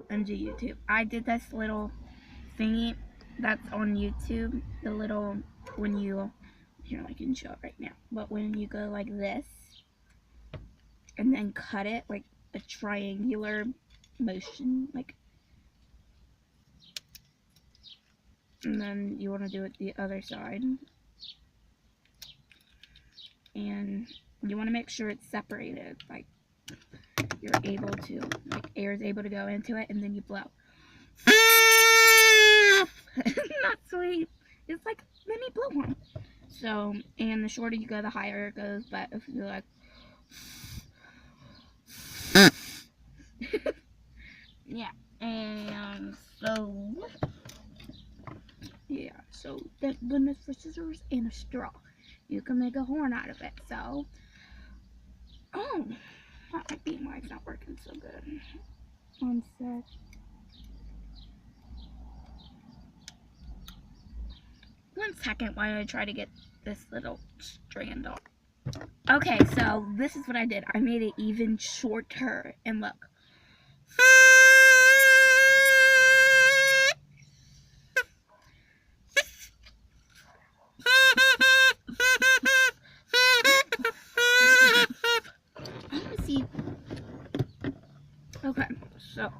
into YouTube. I did this little thingy that's on YouTube. The little, when you, here I can show it right now. But when you go like this, and then cut it like a triangular motion, like, and then you want to do it the other side, and you want to make sure it's separated, like you're able to, like air is able to go into it, and then you blow. Not sweet. It's like mini blowhorn. So, and the shorter you go, the higher it goes. But if you like, yeah, and so yeah, so thank goodness for scissors and a straw. You can make a horn out of it. So, oh, that might be why it's not working so good. One sec. One second while I try to get this little strand off. Okay, so this is what I did. I made it even shorter, and look. Let me see. Okay, so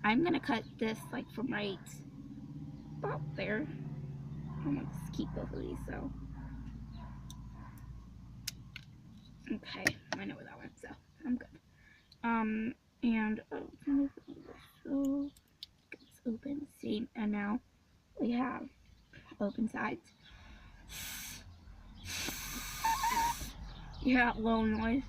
I'm gonna cut this like from right about there. I'm gonna just keep both of these, so. Okay, I know where that went, so I'm good. And so it's open, see, and now we have open sides. You hear that little noise?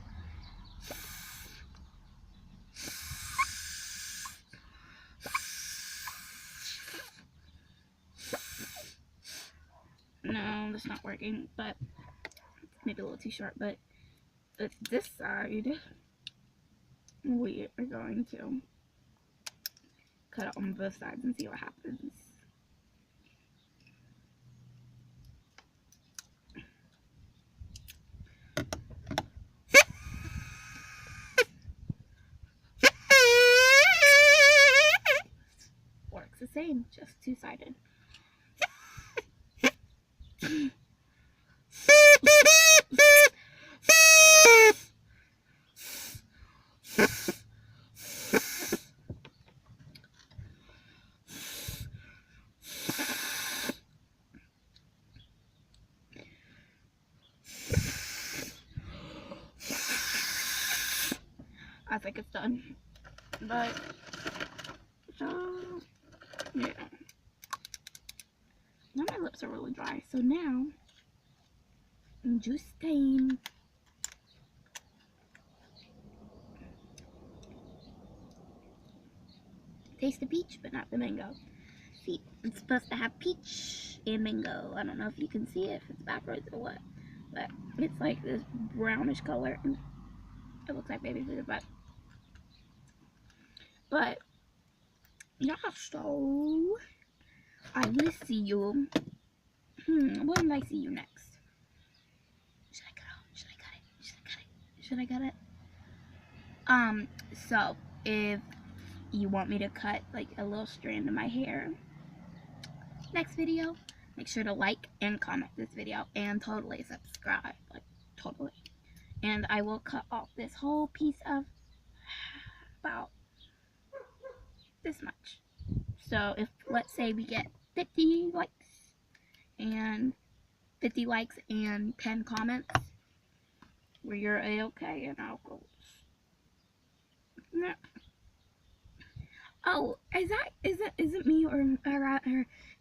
No, that's not working, but maybe a little too short, but this side, we are going to cut it on both sides and see what happens. Works the same, just two-sided. I think it's done, but so yeah. Now my lips are really dry, so now juice stain. Taste the peach, but not the mango. See, it's supposed to have peach and mango. I don't know if you can see it, if it's backwards or what, but it's like this brownish color, and it looks like baby food, but yeah, so I will see you. When will I see you next? Should I cut it? Should I cut it? Should I cut it? Should I cut it? So if you want me to cut like a little strand of my hair next video, make sure to like and comment this video and totally subscribe, like totally. And I will cut off this whole piece of about this much. So if, let's say we get 50 likes and 10 comments where you're a-okay, and I'll go. Yeah. Oh, is it me or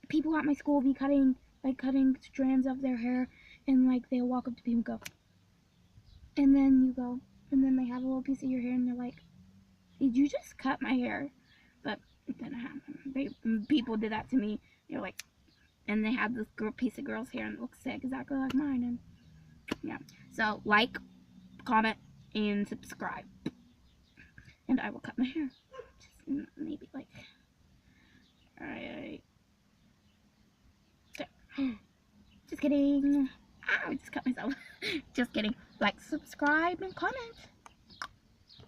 people at my school be cutting strands of their hair, and like they'll walk up to people and go, and then you go, and then they have a little piece of your hair and they're like, did you just cut my hair? But it didn't happen. People did that to me. They're like, and they had this piece of girl's hair and it looks exactly like mine, and yeah. So like, comment, and subscribe, and I will cut my hair. Just maybe like, alright. Just kidding. I just cut myself. Just kidding. Like, subscribe, and comment.